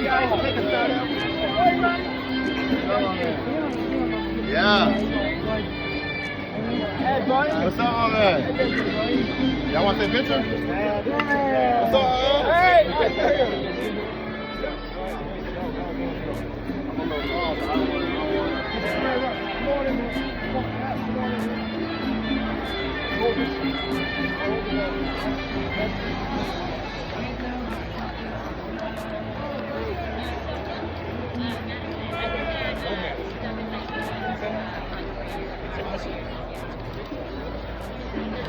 Yeah. What's up, my man? Y'all want to take a picture? What's up, man?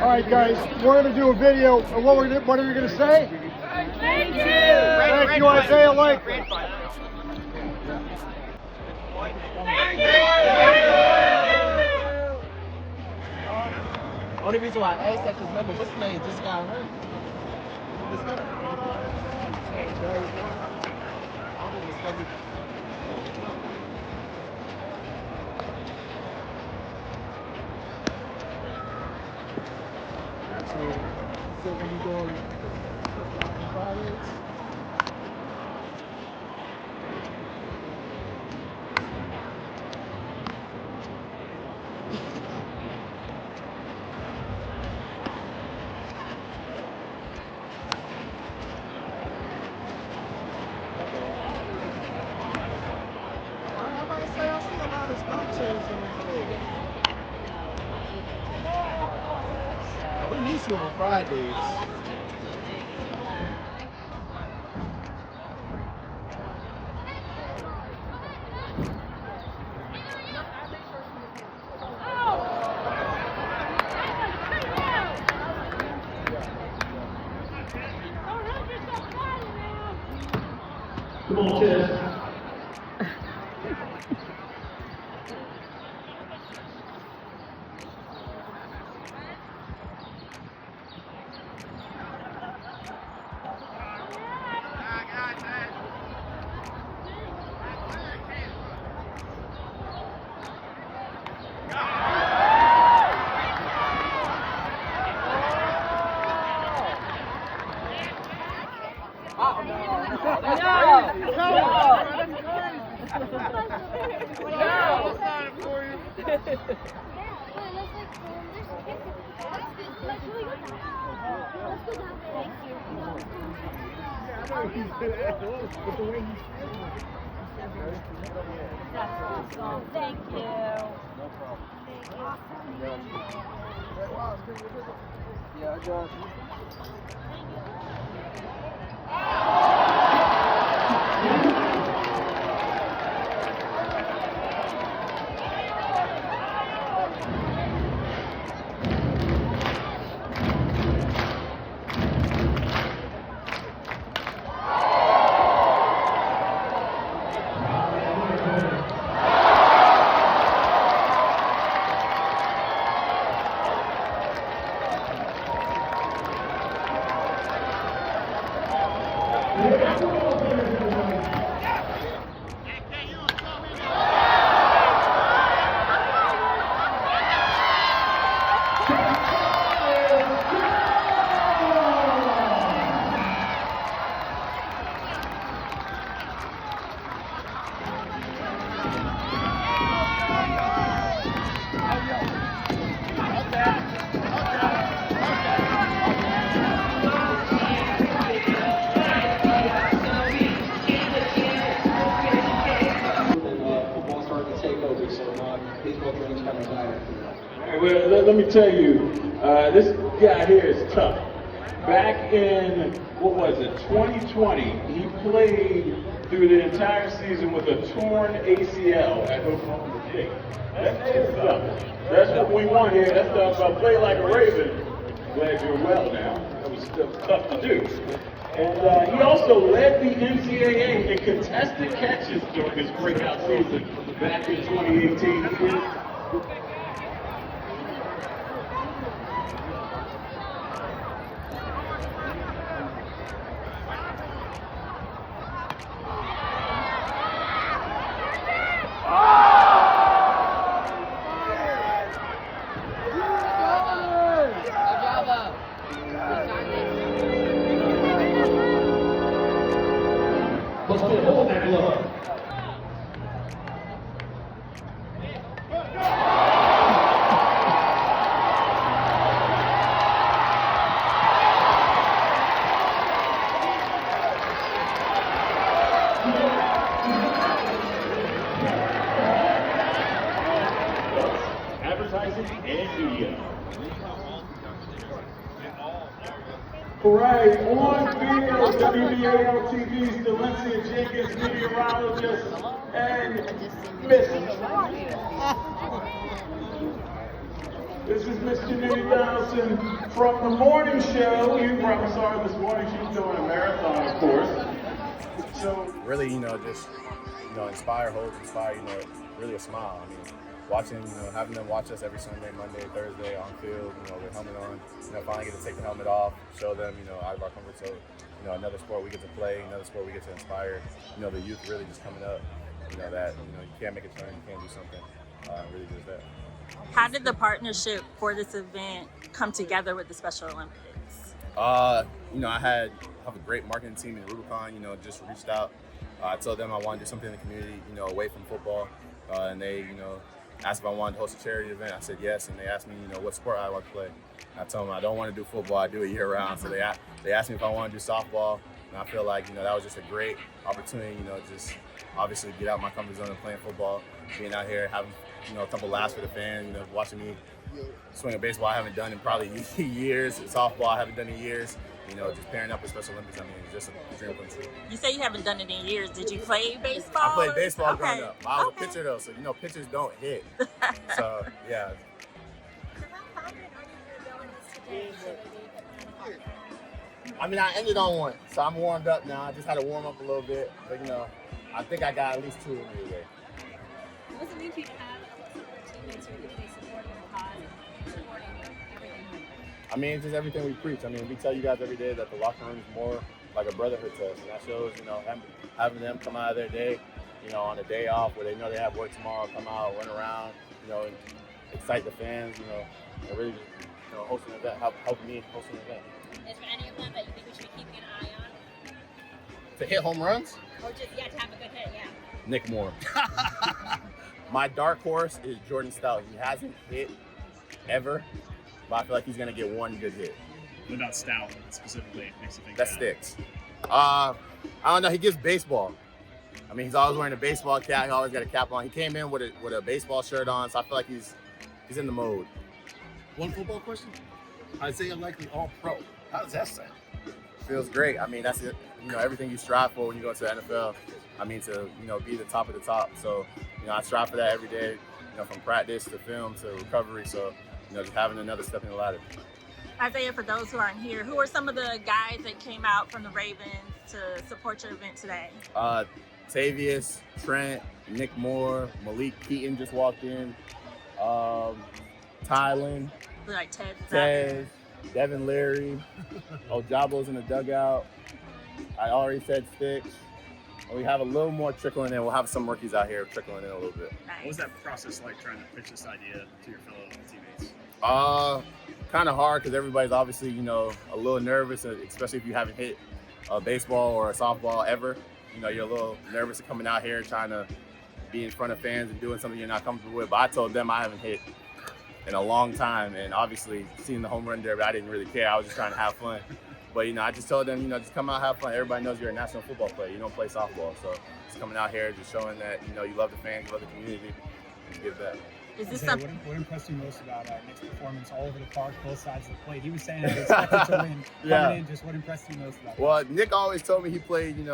All right, guys, we're going to do a video. What are you going to say? Thank you! Thank you, Isaiah Lake. Thank you! Only reason why I asked that because remember, what's his name just got hurt. So when you go Fridays. We need to on Fridays. Come on, Ted. That's awesome. Thank you. No problem. Yeah, I got you. Well, let me tell you, this guy here is tough. Back in, what was it, 2020, he played through the entire season with a torn ACL at Oklahoma State. That's tough. That's what we want here. That's tough. Play like a Raven. Glad you're well now. That was still tough to do. And he also led the NCAA in contested catches during his breakout season back in 2018. Let's get hold that glove. Advertising and media. Right, on video, WBAL TV's Delencia Jenkins, meteorologist, and Miss. This is Miss Janine Donaldson from the morning show. You probably saw her this morning. She's doing a marathon, of course. So Really, just inspire, inspire, really a smile. I mean, watching, having them watch us every Sunday, Monday, Thursday on field, with helmet on, finally get to take the helmet off, show them, out of our comfort zone, another sport we get to play, another sport we get to inspire, the youth really just coming up, that, you can't make a turn, you can't do something, really just that. How did the partnership for this event come together with the Special Olympics? I have a great marketing team in Rubicon, just reached out. I told them I wanted to do something in the community, away from football, and they, asked if I wanted to host a charity event. I said yes, and they asked me, what sport I want to play. And I told them I don't want to do football, I do it year round. So they asked me if I want to do softball, and I feel like, that was just a great opportunity, just obviously get out my comfort zone and playing football, being out here, having, a couple laughs for the fans, watching me swing a baseball I haven't done in probably years, softball I haven't done in years. Just pairing up with Special Olympics, it's just a dream come true. You say you haven't done it in years. Did you play baseball? I played baseball Okay. growing up. I was a pitcher though, so pitchers don't hit. So yeah. How confident are you in your abilities today? I mean, I ended on one, so I'm warmed up now. I just had to warm up a little bit, but I think I got at least two in me today. What does it mean to you to have teammates who are really supporting the cause and supporting everything? I mean, it's just everything we preach. I mean, we tell you guys every day that the locker room is more like a brotherhood to us, and that shows, having them come out of their day, on a day off where they know they have work tomorrow, come out, run around, and excite the fans, and really just, hosting an event, help me hosting an event. Is there any of them that you think we should be keeping an eye on? To hit home runs? Or just, to have a good hit, yeah. Nick Moore. My dark horse is Jordan Stout. He hasn't hit ever, but I feel like he's going to get one good hit. What about Stout specifically? Makes you think that sticks. I don't know. He gives baseball. I mean, he's always wearing a baseball cap. He always got a cap on. He came in with a baseball shirt on, so I feel like he's in the mode. One football question. Isaiah Likely All-Pro. How does that sound? Feels great. I mean, that's it. Everything you strive for when you go to the NFL. I mean, to be the top of the top. So, I strive for that every day. From practice to film to recovery. So, just having another step in the ladder. Isaiah, for those who aren't here, who are some of the guys that came out from the Ravens to support your event today? Tavius, Trent, Nick Moore, Malik Keaton just walked in. Tylan, Like Tez, Devin Leary, Ojabo's in the dugout. I already said Sticks. We have a little more trickling in. We'll have some rookies out here trickling in a little bit. Nice. What was that process like trying to pitch this idea to your fellow teammates? Kind of hard because everybody's obviously, a little nervous, especially if you haven't hit a baseball or a softball ever. You're a little nervous coming out here trying to be in front of fans and doing something you're not comfortable with. But I told them I haven't hit in a long time, and obviously seeing the home run derby, I didn't really care. I was just trying to have fun. But I just told them, just come out, have fun. Everybody knows you're a national football player. You don't play softball, so just coming out here, just showing that you love the fans, you love the community, and give back. Is this Hey, something? what impressed you most about Nick's performance all over the park, both sides of the plate? He was saying that he expected to win. Yeah. Coming in, just what impressed you most about Well, Nick always told me he played, in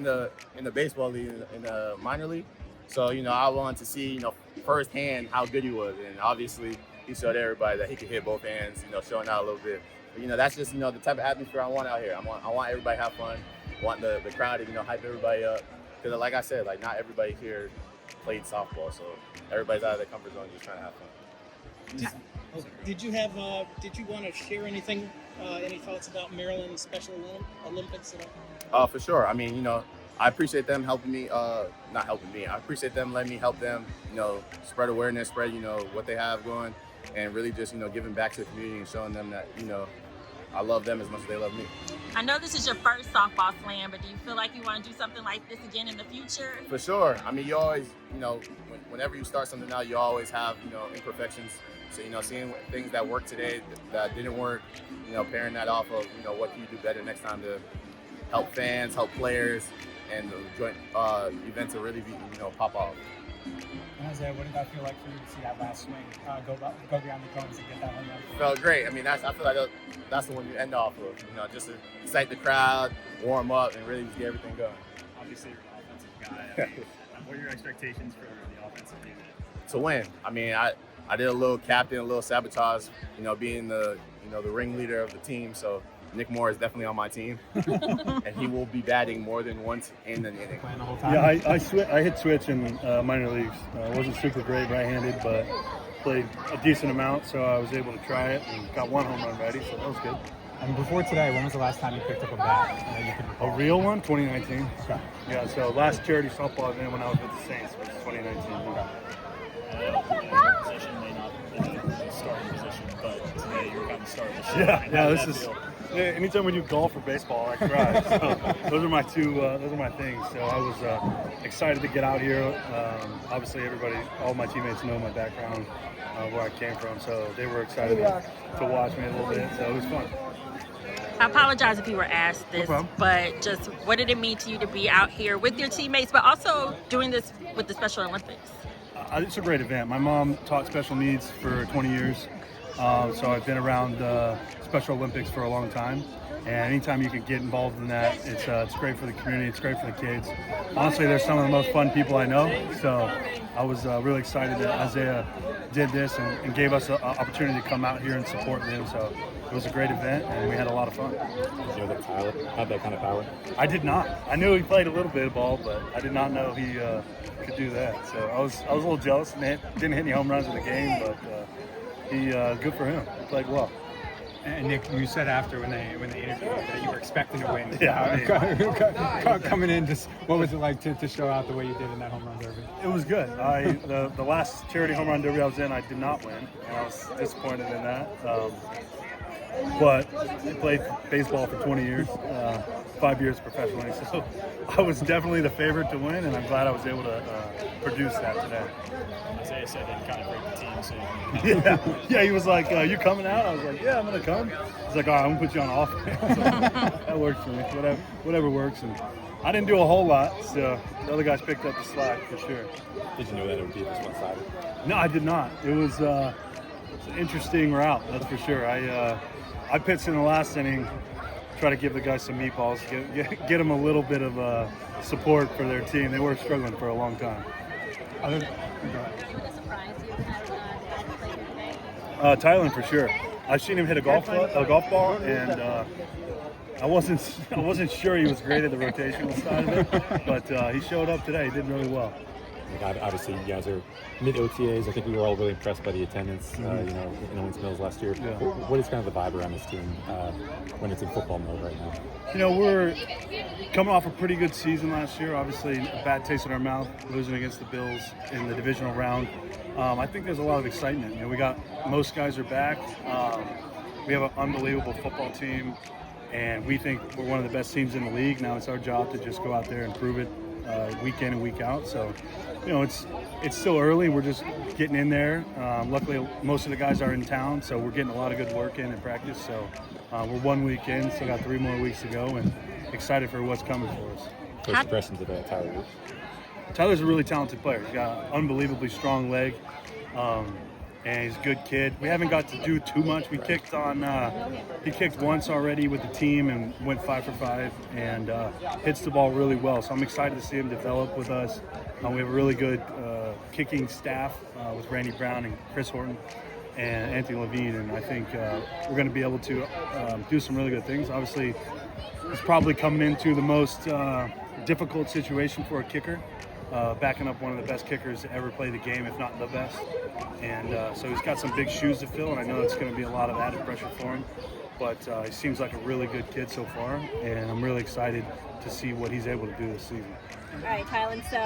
the baseball league, in the minor league. So, I wanted to see, firsthand how good he was. And obviously, he showed everybody that he could hit both hands, showing out a little bit. But, that's just, the type of atmosphere I want out here. I want everybody to have fun. I want the crowd to, hype everybody up. Because, like I said, not everybody here played softball. So everybody's out of their comfort zone just trying to have fun. Did you want to share anything, any thoughts about Maryland's Special Olympics at all? For sure. I mean, I appreciate them helping me, not helping me. I appreciate them letting me help them, spread awareness, spread, what they have going, and really just, giving back to the community and showing them that, I love them as much as they love me. I know this is your first softball slam, but do you feel like you want to do something like this again in the future? For sure. I mean, you always, whenever you start something out, you always have, imperfections. So, seeing things that worked today that didn't work, pairing that off of, what can you do better next time to help fans, help players, and the joint event to really be, pop off. Isaiah, what did that feel like for you to see that last swing go beyond the cones and get that home run? Felt great. I mean, I feel like that's the one you end off of, just to excite the crowd, warm up, and really just get everything going. Obviously, you're an offensive guy. I mean, what are your expectations for the offensive unit? To win. I mean, I did a little captain, a little sabotage, being the ringleader of the team. So Nick Moore is definitely on my team, and he will be batting more than once in the inning. Yeah, I hit switch in minor leagues. Wasn't super great right-handed, but played a decent amount, so I was able to try it and got one home run ready, so that was good. And before today, when was the last time you picked up a bat? A real one? 2019. Okay. Yeah, so last charity softball event when I was with the Saints was 2019. Your position may not be the starting position, but today you're kind of starting the show. Yeah, this is. Anytime we do golf or baseball, I cry. So those are my things. So I was excited to get out here. Obviously, all my teammates know my background, where I came from, so they were excited to watch me a little bit. So it was fun. I apologize if you were asked this, No problem. but just what did it mean to you to be out here with your teammates, but also doing this with the Special Olympics? It's a great event. My mom taught special needs for 20 years, so I've been around Special Olympics for a long time. And anytime you can get involved in that, it's great for the community. It's great for the kids. Honestly, they're some of the most fun people I know. So I was really excited that Isaiah did this and gave us an opportunity to come out here and support them. So it was a great event, and we had a lot of fun. Did you know that Tyler had that kind of power? I did not. I knew he played a little bit of ball, but I did not know he could do that. So I was a little jealous. And didn't hit any home runs in the game, but good for him. He played well. And Nick, you said after when they interviewed that you were expecting to win. Yeah, Coming in, what was it like to show out the way you did in that home run derby? It was good. The last charity home run derby I was in, I did not win, and I was disappointed in that. But I played baseball for 20 years, 5 years professionally, so I was definitely the favorite to win, and I'm glad I was able to produce that today. Isaiah said that you kind of break the team, so Yeah, he was like, "You coming out?" I was like, "Yeah, I'm gonna come." He's like, "All right, I'm gonna put you on offense." So that works for me. Whatever works. And I didn't do a whole lot, so the other guys picked up the slack for sure. Did you know that it would be this one-sided? No, I did not. It was an interesting route, that's for sure. I pitched in the last inning, try to give the guys some meatballs, get them a little bit of support for their team. They were struggling for a long time. Was it a surprise to you that played here today? Tylan for sure. I've seen him hit a golf ball, and I wasn't sure he was great at the rotational side of it, but he showed up today. He did really well. Obviously, you guys are mid-OTAs. I think we were all really impressed by the attendance, in Owens Mills last year. Yeah. What is kind of the vibe around this team when it's in football mode right now? We're coming off a pretty good season last year. Obviously, a bad taste in our mouth, losing against the Bills in the divisional round. I think there's a lot of excitement. Most guys are back. We have an unbelievable football team, and we think we're one of the best teams in the league. Now it's our job to just go out there and prove it week in and week out. So, it's still early. We're just getting in there. Luckily, most of the guys are in town, so we're getting a lot of good work in and practice. So we're 1 week in, still got 3 more weeks to go, and excited for what's coming for us. First impressions of Tyler? Tyler's a really talented player. He's got an unbelievably strong leg, and he's a good kid. We haven't got to do too much. We kicked he kicked once already with the team and went 5 for 5, and hits the ball really well. So I'm excited to see him develop with us. We have a really good kicking staff with Randy Brown and Chris Horton and Anthony Levine, and I think we're going to be able to do some really good things. Obviously, he's probably coming into the most difficult situation for a kicker, backing up one of the best kickers to ever play the game, if not the best. And so he's got some big shoes to fill, and I know it's going to be a lot of added pressure for him. but he seems like a really good kid so far, and I'm really excited to see what he's able to do this season. All right, Tylan, so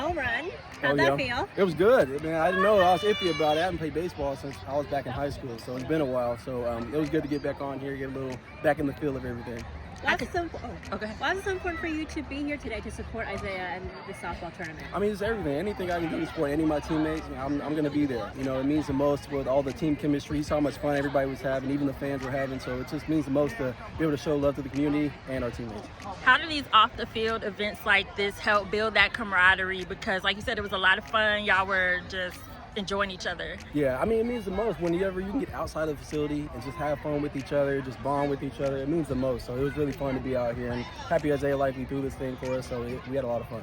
home run, how'd that feel? It was good. I mean, I didn't know. I was iffy about it. I haven't played baseball since I was back in high school, so it's been a while. So it was good to get back on here, get a little back in the feel of everything. Why is it so important for you to be here today to support Isaiah and the softball tournament? I mean, it's everything. Anything I can do to support any of my teammates, I'm going to be there. You know, it means the most with all the team chemistry. You saw how much fun everybody was having, even the fans were having. So it just means the most to be able to show love to the community and our teammates. How do these off-the-field events like this help build that camaraderie? Because, like you said, it was a lot of fun. Y'all were just enjoying each other. Yeah, I mean, it means the most whenever you can get outside of the facility and just have fun with each other, just bond with each other. It means the most. So it was really fun to be out here, and happy Isaiah Likely threw this thing for us, so we had a lot of fun.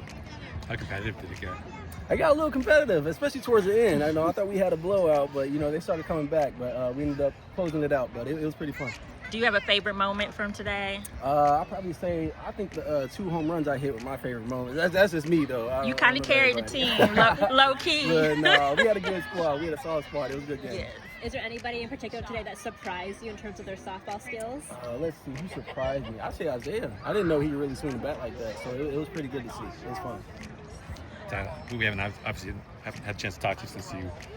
How competitive did it get? I got a little competitive, especially towards the end. I thought we had a blowout, but they started coming back, but we ended up closing it out, but it was pretty fun. Do you have a favorite moment from today? I'll probably say, I think the 2 home runs I hit were my favorite moment. That's just me, though. You kind of carried the team, low key. But no, we had a good squad. We had a solid squad. It was a good game. Yes. Is there anybody in particular today that surprised you in terms of their softball skills? Let's see, who surprised me? I'd say Isaiah. I didn't know he could really swing the bat like that, so it was pretty good to see. It was fun. Tylan, we haven't obviously haven't had a chance to talk to you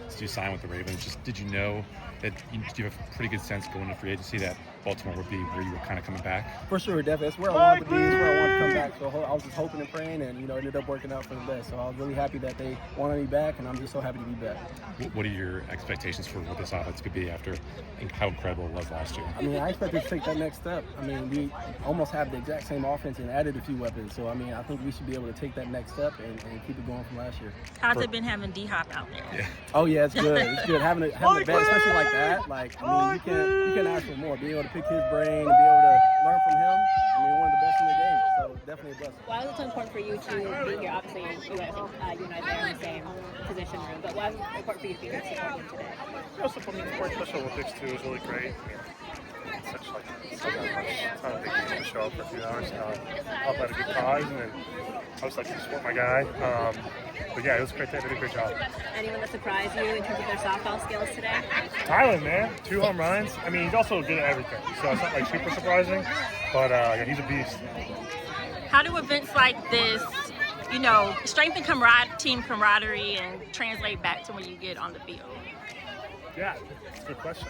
since you signed with the Ravens. Just did you know that you have a pretty good sense going into free agency that Baltimore would be where you were kind of coming back? For sure, definitely. That's where I wanted to be. That's where I wanted to come back. So I was just hoping and praying, and it ended up working out for the best. So I was really happy that they wanted me back, and I'm just so happy to be back. What are your expectations for what this offense could be after how incredible it was last year? I mean, I expect to take that next step. I mean, we almost have the exact same offense and added a few weapons. So I mean, I think we should be able to take that next step and keep it going from last year. How's it been having D-Hop out there? Yeah. Oh yeah, it's good. It's good having a vet, especially like that. Like, I mean, you can't ask for more. Being able to pick his brain and be able to learn from him. I mean, one of the best in the game. So definitely a blessing. Why was it so important for you to be here? Obviously, you and Isaiah are in the same position room, but why was it important for you to be here to support him today? Also, for Special Olympics too is really great. It's such it's not a big deal to show up for a few hours. Help out a good cause, and then I was like to support my guy. But yeah, it was great. They did a great job. Anyone that surprised you in terms of their softball skills today? Tylan, man, 2 home runs. I mean, he's also good at everything, so it's not like super surprising. But yeah, he's a beast. How do events like this, strengthen team camaraderie and translate back to when you get on the field? Yeah, that's a good question.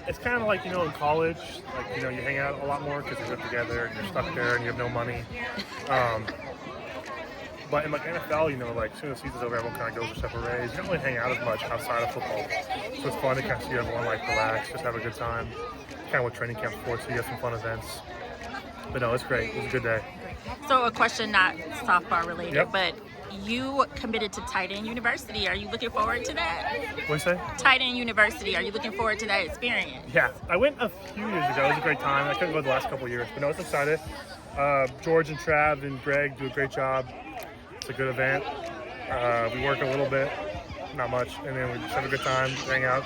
It's kind of like, in college, like, you hang out a lot more because you live together and you're stuck there and you have no money. But in like NFL, like as soon as the season's over, everyone kind of goes their separate ways. You don't really hang out as much outside of football. So it's fun to kind of see everyone like relax, just have a good time. Kind of what training camp for, so you have some fun events. But no, it's great. It was a good day. So a question not softball related, Yep. but you committed to Tylan University. Are you looking forward to that? What'd you say? Tylan University. Are you looking forward to that experience? Yeah, I went a few years ago. It was a great time. I couldn't go the last couple of years, but no, I was excited. George and Trav and Greg do a great job. It's a good event. We work a little bit, not much, and then we just have a good time, hang out.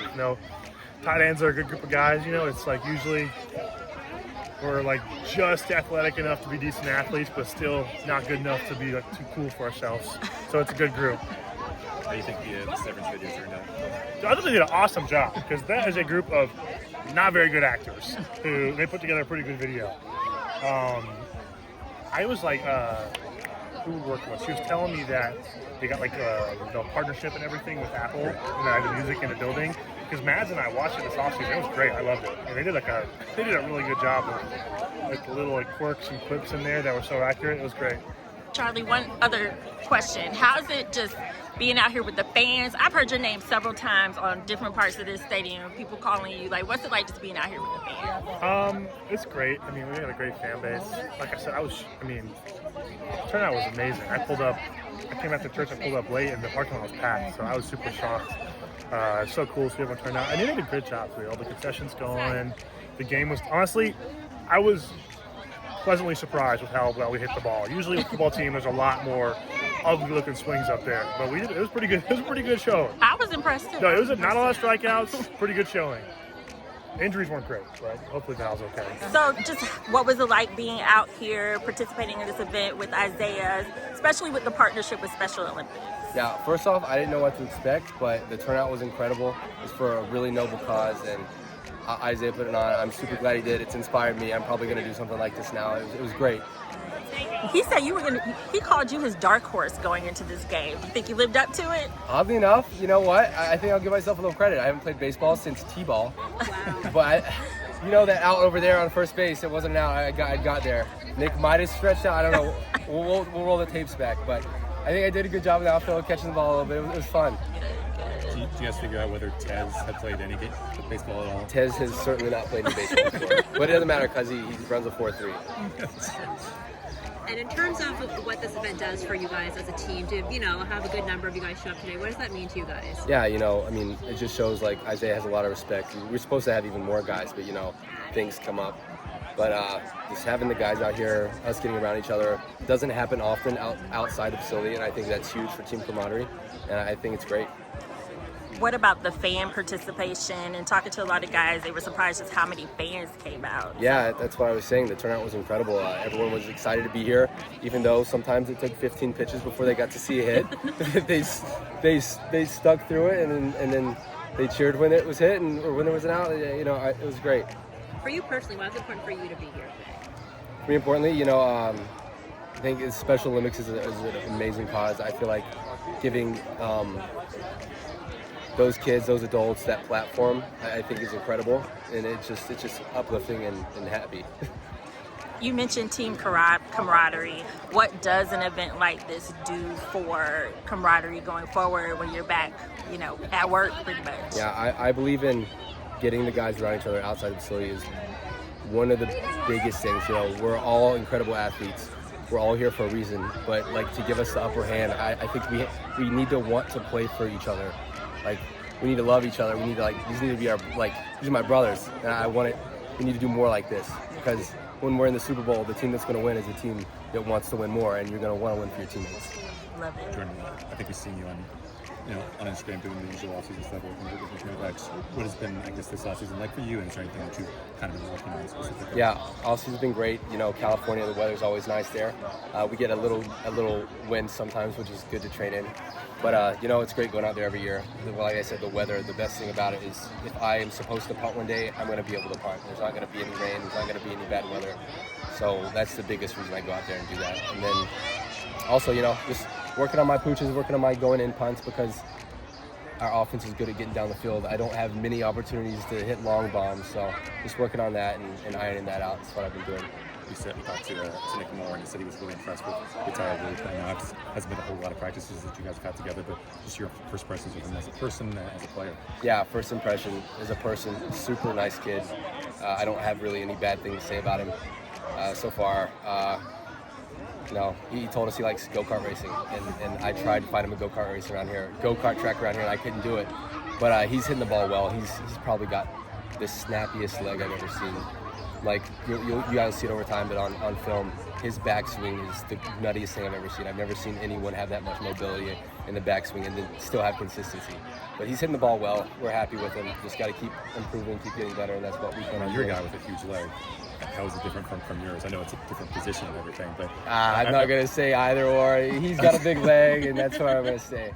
Tight ends are a good group of guys. It's like usually we're like just athletic enough to be decent athletes, but still not good enough to be like too cool for ourselves. So it's a good group. How do you think the Severance video turned out? I think they did an awesome job because that is a group of not very good actors who they put together a pretty good video. I was like, who we worked with? She was telling me that they got like the partnership and everything with Apple and the music in the building. Because Mads and I watched it this offseason. It was great. I loved it. And they did a really good job with like the little like quirks and quips in there that were so accurate. It was great. Charlie, one other question. How's it just being out here with the fans? I've heard your name several times on different parts of this stadium, people calling you. Like, what's it like just being out here with the fans? It's great. I mean, we got a great fan base. Like I said, turnout was amazing. I came after church, I pulled up late and the parking lot was packed, so I was super shocked. It's so cool to see everyone turn out. And they did a good job today. All the concessions going. The game was, honestly, I was pleasantly surprised with how well we hit the ball. Usually with the football team, there's a lot more ugly looking swings up there. But it was pretty good. It was a pretty good showing. I was impressed too. No, it was not a lot of strikeouts. Pretty good showing. Injuries weren't great, but hopefully Val's okay. So just what was it like being out here participating in this event with Isaiah, especially with the partnership with Special Olympics? Yeah, first off, I didn't know what to expect, but the turnout was incredible. It's for a really noble cause, and Isaiah put it on. I'm super glad he did. It's inspired me. I'm probably going to do something like this now. It was great. He said he called you his dark horse going into this game. You think you lived up to it? Oddly enough, you know what? I think I'll give myself a little credit. I haven't played baseball since T-ball. Wow. But you know that out over there on first base, it wasn't an out. I got there. Nick might have stretched out. I don't know. We'll roll the tapes back. But I think I did a good job in the outfield, catching the ball a little bit. It was fun. Did you guys figure out whether Tez had played any baseball at all? Tez has certainly not played any baseball before. But it doesn't matter because he runs a 4.3. And in terms of what this event does for you guys as a team, to have a good number of you guys show up today, what does that mean to you guys? Yeah, I mean, it just shows like Isaiah has a lot of respect. We're supposed to have even more guys, but things come up. But just having the guys out here, us getting around each other, doesn't happen often outside the facility, and I think that's huge for team camaraderie, and I think it's great. What about the fan participation? And talking to a lot of guys, they were surprised just how many fans came out. Yeah, that's what I was saying. The turnout was incredible. Everyone was excited to be here, even though sometimes it took 15 pitches before they got to see a hit. they stuck through it, and then they cheered when it was hit or when there was an out. It was great. For you personally, why was it important for you to be here today? For me, importantly, I think Special Olympics is an amazing cause. I feel like giving those kids, those adults, that platform, I think is incredible, and it's just uplifting and happy. You mentioned team camaraderie. What does an event like this do for camaraderie going forward when you're back, at work pretty much? Yeah, I believe in getting the guys around each other outside the facility is one of the biggest things. We're all incredible athletes. We're all here for a reason, but to give us the upper hand, I think we need to want to play for each other. We need to love each other. We need to these need to be our these are my brothers, and we need to do more like this, because when we're in the Super Bowl, the team that's going to win is a team that wants to win more, and you're going to want to win for your teammates. Love it. Jordan, I think we've seen you on Instagram doing the usual offseason stuff working with your backs. What has been, this offseason like for you, and is there anything that you've kind of been working on specifically? Yeah, offseason's been great. California, the weather's always nice there. We get a little wind sometimes, which is good to train in. But, it's great going out there every year. Like I said, the weather, the best thing about it is if I am supposed to punt one day, I'm going to be able to punt. There's not going to be any rain. There's not going to be any bad weather. So that's the biggest reason I go out there and do that. And then also, just working on my pooches, working on my going-in punts, because our offense is good at getting down the field. I don't have many opportunities to hit long bombs, so just working on that and ironing that out is what I've been doing. We talked to Nick Moore, and he said he was really impressed with the entire group. I know it hasn't been a whole lot of practices that you guys have had together, but just your first impressions of him as a person, as a player. Yeah, first impression as a person, super nice kid. I don't have really any bad things to say about him so far. He told us he likes go-kart racing, and I tried to find him a go-kart race around here, go-kart track around here, and I couldn't do it. But he's hitting the ball well. He's probably got the snappiest leg I've ever seen. You guys see it over time, but on film, his backswing is the nuttiest thing I've ever seen. I've never seen anyone have that much mobility in the backswing and then still have consistency. But he's hitting the ball well. We're happy with him. Just got to keep improving, keep getting better, and that's what we plan on doing. You're a guy with a huge leg. How is it different from yours? I know it's a different position and everything, but I'm not going to say either or. He's got a big leg, and that's what I'm going to say.